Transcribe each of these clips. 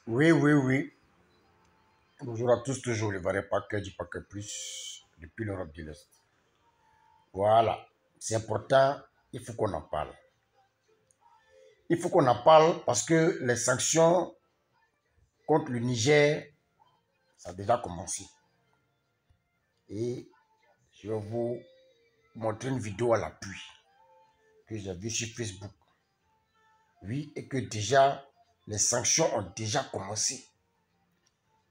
Oui, oui, oui. Bonjour à tous, toujours le vrai paquet du paquet plus depuis l'Europe de l'Est. Voilà, c'est important, il faut qu'on en parle. Il faut qu'on en parle parce que les sanctions contre le Niger, ça a déjà commencé. Et je vais vous montrer une vidéo à l'appui que j'ai vue sur Facebook. Oui, et que déjà, les sanctions ont déjà commencé.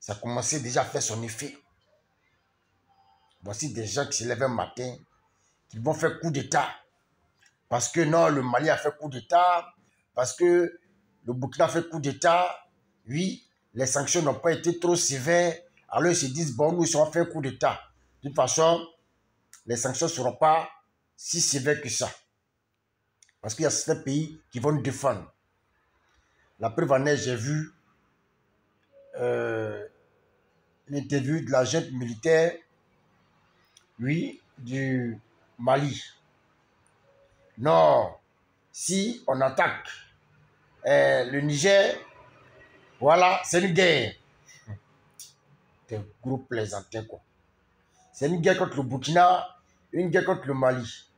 Ça a commencé déjà à faire son effet. Voici des gens qui se lèvent un matin, qui vont faire coup d'État. Parce que non, le Mali a fait coup d'État, parce que le Burkina a fait coup d'État. Oui, les sanctions n'ont pas été trop sévères. Alors ils se disent, bon, nous, ils ont fait un coup d'État. De toute façon, les sanctions ne seront pas si sévères que ça. Parce qu'il y a certains pays qui vont nous défendre. La preuve en est, j'ai vu l'interview de l'agent militaire, oui, du Mali. Non, si on attaque le Niger, voilà, c'est une guerre. Des gros plaisantins, quoi. C'est une guerre contre le Burkina, une guerre contre le Mali.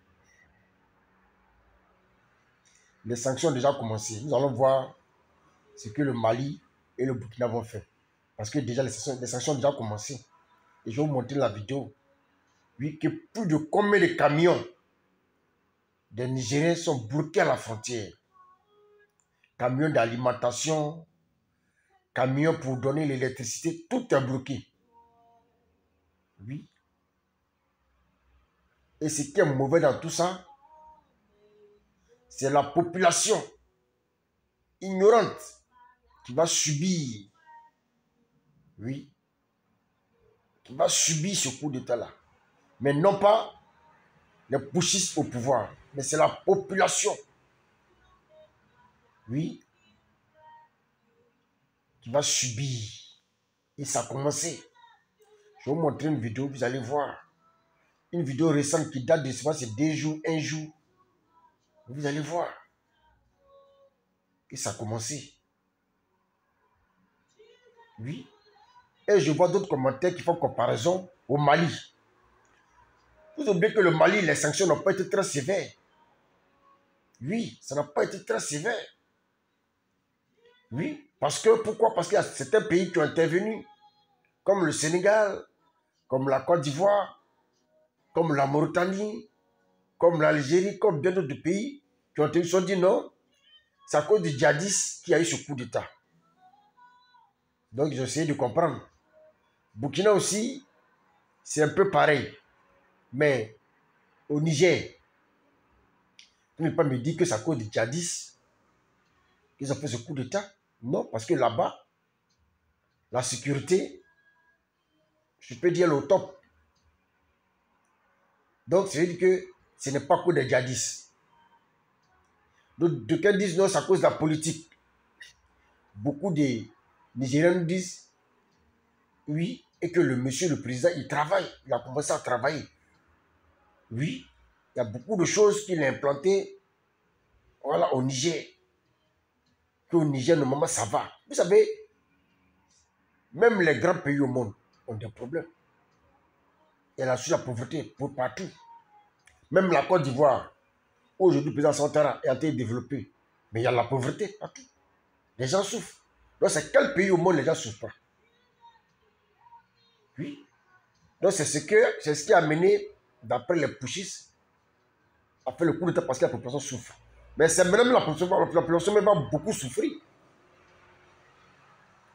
Les sanctions ont déjà commencé. Nous allons voir ce que le Mali et le Burkina vont faire. Parce que déjà, les sanctions ont déjà commencé. Et je vais vous montrer la vidéo. Oui, que plus de combien de camions des Nigériens sont bloqués à la frontière. Camions d'alimentation, camions pour donner l'électricité, tout est bloqué. Oui. Et ce qui est mauvais dans tout ça, c'est la population ignorante qui va subir, oui, qui va subir ce coup d'État-là. Mais non pas les pushistes au pouvoir, mais c'est la population, oui, qui va subir. Et ça a commencé. Je vais vous montrer une vidéo, vous allez voir. Une vidéo récente qui date de c'est 2 jours, 1 jour. Vous allez voir. Et ça a commencé. Oui. Et je vois d'autres commentaires qui font comparaison au Mali. Vous oubliez que le Mali, les sanctions n'ont pas été très sévères. Oui, ça n'a pas été très sévère. Oui, parce que, pourquoi? Parce qu'il y a certains pays qui ont intervenu, comme le Sénégal, comme la Côte d'Ivoire, comme la Mauritanie, comme l'Algérie, comme bien d'autres pays qui ont été, sont dit non, c'est à cause du djihadistes qu'il y a eu ce coup d'État. Donc, j'ai essayé de comprendre. Burkina aussi, c'est un peu pareil. Mais au Niger, vous ne pouvez pas me dire que c'est à cause des djihadistes qu'ils ont fait ce coup d'État. Non, parce que là-bas, la sécurité, je peux dire, le top. Donc, ça veut dire que ce n'est pas que des djihadistes. D'aucuns disent non, c'est à cause de la politique. Beaucoup de Nigériens nous disent oui, et que le monsieur, le président, il travaille. Il a commencé à travailler. Oui, il y a beaucoup de choses qu'il a implantées, voilà, au Niger. Qu'au Niger, normalement, ça va. Vous savez, même les grands pays au monde ont des problèmes. Il y a la pauvreté pour partout. Même la Côte d'Ivoire, aujourd'hui, le président Santara est en train de développer. Mais il y a la pauvreté partout. Les gens souffrent. Donc, c'est quel pays au monde les gens ne souffrent pas? Oui. Donc, c'est ce qui a mené, d'après les pushistes, à faire le coup d'État parce que la population souffre. Mais c'est même la population même va beaucoup souffrir.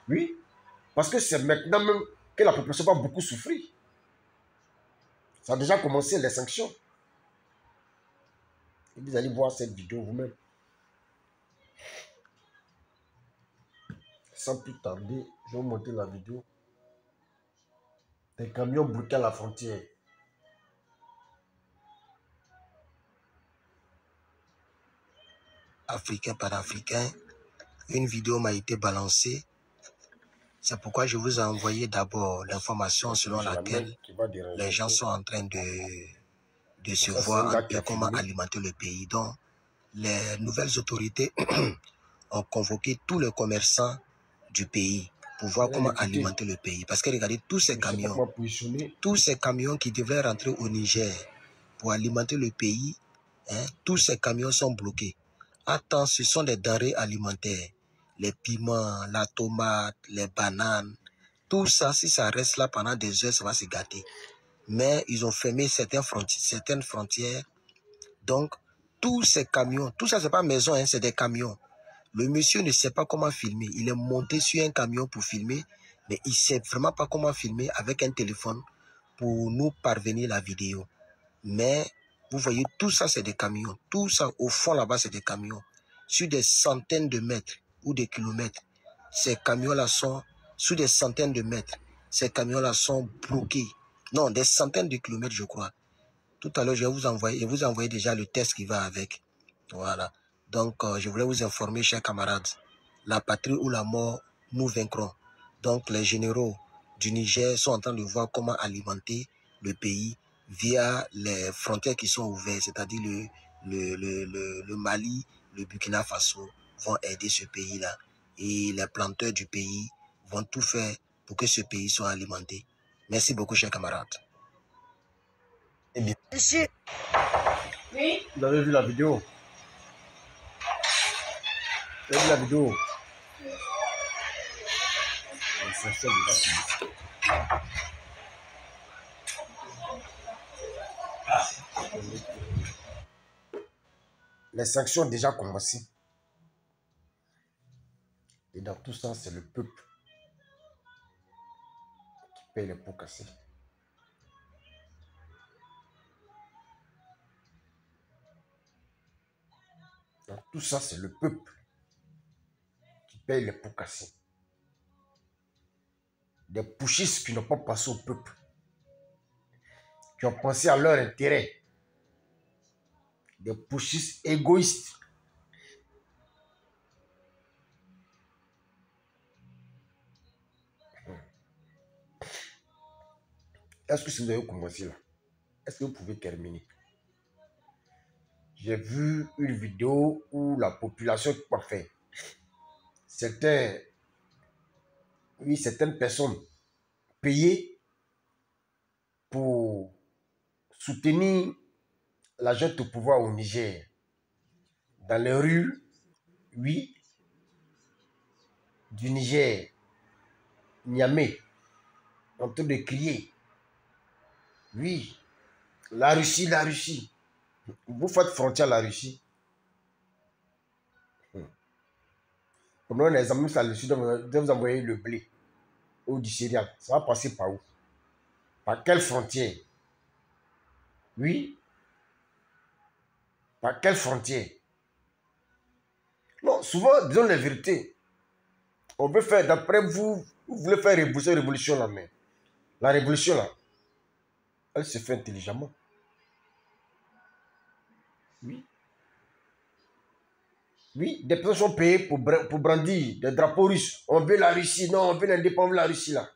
Oui. Parce que c'est maintenant même que la population va beaucoup souffrir. Ça a déjà commencé, les sanctions. Et vous allez voir cette vidéo vous-même. Sans plus tarder, je vais vous montrer la vidéo. Des camions bloqués à la frontière. Africain par africain, une vidéo m'a été balancée. C'est pourquoi je vous ai envoyé d'abord l'information selon laquelle les gens sont en train de se voir un peu comment alimenter le pays. Donc, les nouvelles autorités ont convoqué tous les commerçants du pays pour voir comment alimenter le pays. Parce que regardez, tous ces camions qui devraient rentrer au Niger pour alimenter le pays, hein, tous ces camions sont bloqués. Attends, ce sont des denrées alimentaires. Les piments, la tomate, les bananes, tout ça, si ça reste là pendant des heures, ça va se gâter. Mais ils ont fermé certaines frontières. Donc, tous ces camions, tout ça, c'est pas maison, hein, c'est des camions. Le monsieur ne sait pas comment filmer. Il est monté sur un camion pour filmer, mais il ne sait vraiment pas comment filmer avec un téléphone pour nous parvenir la vidéo. Mais vous voyez, tout ça, c'est des camions. Tout ça, au fond, là-bas, c'est des camions. Sur des centaines de mètres ou des kilomètres, ces camions-là sont, sur des centaines de mètres, ces camions-là sont bloqués. Non, des centaines de kilomètres, je crois. Tout à l'heure, je vous envoie déjà le test qui va avec. Voilà. Donc, je voulais vous informer, chers camarades, la patrie ou la mort, nous vaincrons. Donc, les généraux du Niger sont en train de voir comment alimenter le pays via les frontières qui sont ouvertes, c'est-à-dire le Mali, le Burkina Faso vont aider ce pays-là. Et les planteurs du pays vont tout faire pour que ce pays soit alimenté. Merci beaucoup, chers camarades. Ici. Oui. Vous avez vu la vidéo? Vous avez vu la vidéo? Les sanctions ont déjà commencé. Et dans tout ça, c'est le peuple qui paye les pots cassés. Dans tout ça, c'est le peuple qui paye les pots cassés. Des putschistes qui n'ont pas pensé au peuple, qui ont pensé à leur intérêt. Des putschistes égoïstes. Est-ce que si vous avez commencé là, est-ce que vous pouvez terminer? J'ai vu une vidéo où la population, enfin, certaines personnes payées pour soutenir la junte au pouvoir au Niger. Dans les rues, oui, du Niger, Niamey, en train de crier. Oui, la Russie, la Russie. Vous faites frontière à la Russie. Comme on a les amis, la Russie doit vous envoyer le blé ou du céréal. Ça va passer par où? Par quelle frontière? Oui. Par quelle frontière? Non, souvent, disons la vérité. On veut faire, d'après vous, vous voulez faire révolution là, mais la révolution là, elle se fait intelligemment. Oui. Oui, des personnes sont payées pour brandir des drapeaux russes. On veut la Russie, non, on veut l'indépendance de la Russie là.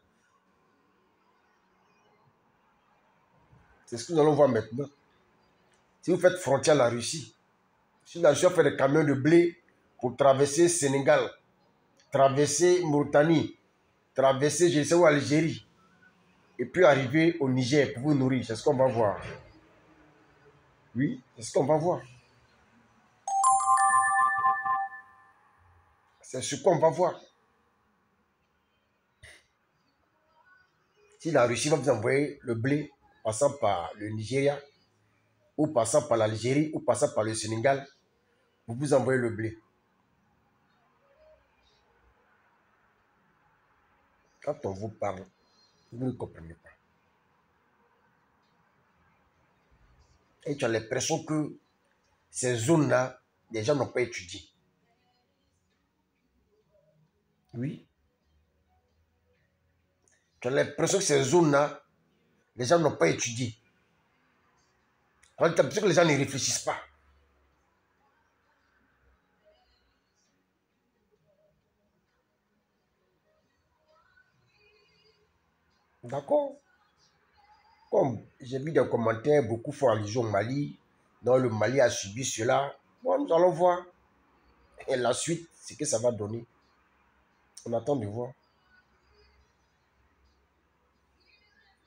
C'est ce que nous allons voir maintenant. Si vous faites frontière à la Russie, si la Russie a fait des camions de blé pour traverser Sénégal, traverser Mauritanie, traverser je ne sais où Algérie, et puis arriver au Niger pour vous nourrir, c'est ce qu'on va voir. Oui, c'est ce qu'on va voir. C'est ce qu'on va voir. Si la Russie va vous envoyer le blé passant par le Nigeria, ou passant par l'Algérie, ou passant par le Sénégal, vous envoyez le blé. Quand on vous parle, vous ne comprenez pas. Et tu as l'impression que ces zones-là, les gens n'ont pas étudié. Oui. Tu as l'impression que ces zones-là, les gens n'ont pas étudié. Tu as l'impression que les gens ne réfléchissent pas. D'accord? Comme j'ai vu des commentaires, beaucoup font allusion au Mali. Donc le Mali a subi cela. Bon, nous allons voir. Et la suite, c'est que ça va donner. On attend de voir.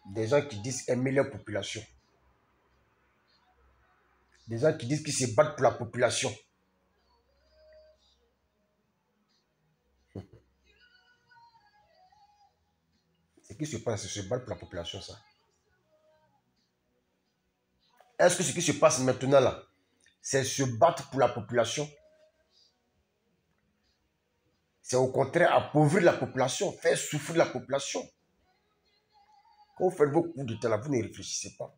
Des gens qui disent aimer leur population. Des gens qui disent qu'ils se battent pour la population. Ce qui se passe, c'est se battre pour la population, ça. Est-ce que ce qui se passe maintenant là, c'est se battre pour la population? C'est au contraire appauvrir la population, faire souffrir la population. Quand vous faites vos coups de temps, vous ne réfléchissez pas.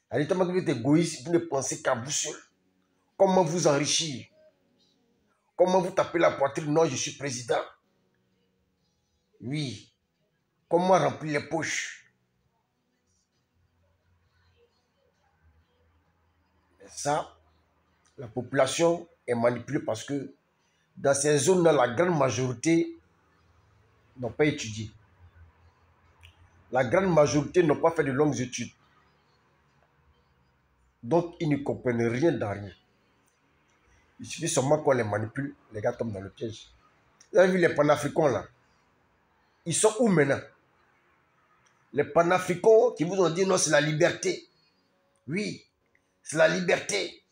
À l'état que vous êtes égoïste, vous ne pensez qu'à vous seul. Comment vous enrichir? Comment vous taper la poitrine? Non, je suis président. Oui. Comment remplir les poches? Et ça, la population est manipulée parce que dans ces zones-là, la grande majorité n'ont pas étudié. La grande majorité n'ont pas fait de longues études. Donc, ils ne comprennent rien dans rien. Il suffit seulement qu'on les manipule, les gars tombent dans le piège. Vous avez vu les panafricains là? Ils sont où maintenant? Les panafricains qui vous ont dit non, c'est la liberté. Oui, c'est la liberté.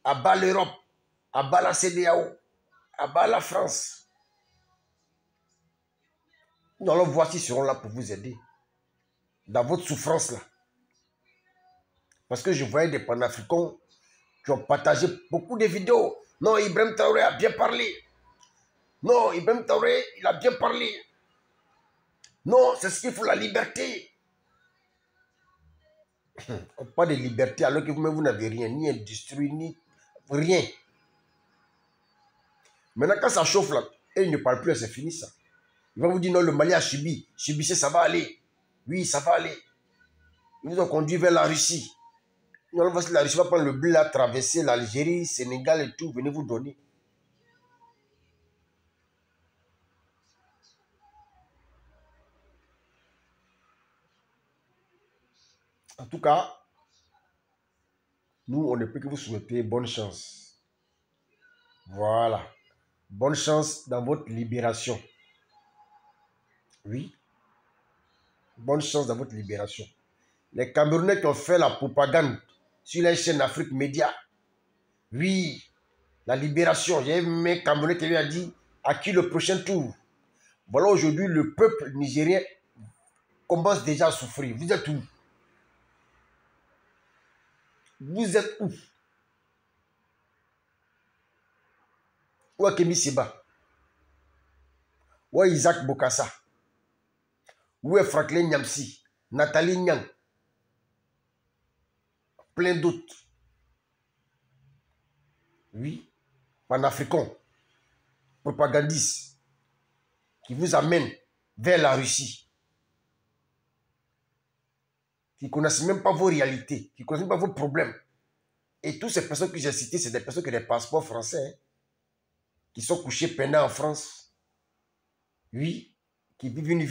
À bas l'Europe, à bas la CEDEAO, à bas la France. Nous allons voir s'ils seront là pour vous aider. Dans votre souffrance là. Parce que je voyais des panafricains qui ont partagé beaucoup de vidéos. Non, Ibrahim Traoré a bien parlé. Non, Ibrahim Traoré, il a bien parlé. Non, c'est ce qu'il faut, la liberté. Pas de liberté alors que vous-même vous n'avez rien, ni industrie, ni rien. Maintenant, quand ça chauffe là, et il ne parle plus, c'est fini ça. Il va vous dire non, le Mali a subi. Subissez, ça va aller. Oui, ça va aller. Ils vous ont conduit vers la Russie. Non, la Russie va prendre le blé là, traverser l'Algérie, Sénégal et tout, venez vous donner. En tout cas, nous, on ne peut que vous souhaiter bonne chance. Voilà. Bonne chance dans votre libération. Oui. Bonne chance dans votre libération. Les Camerounais qui ont fait la propagande sur les chaînes Afrique Média. Oui. La libération. J'ai même un Camerounais qui lui a dit à qui le prochain tour. Voilà, aujourd'hui, le peuple nigérien commence déjà à souffrir. Vous êtes où? Vous êtes où? Où est Kémy Séba? Où est Isaac Bokassa? Où est Franklin Nyamsi? Nathalie Nyang? Plein d'autres. Oui, panafricains, propagandistes, qui vous amènent vers la Russie, qui ne connaissent même pas vos réalités, qui ne connaissent même pas vos problèmes. Et toutes ces personnes que j'ai citées, c'est des personnes qui ont des passeports français, qui sont couchées pendant en France. Oui, qui vivent une vie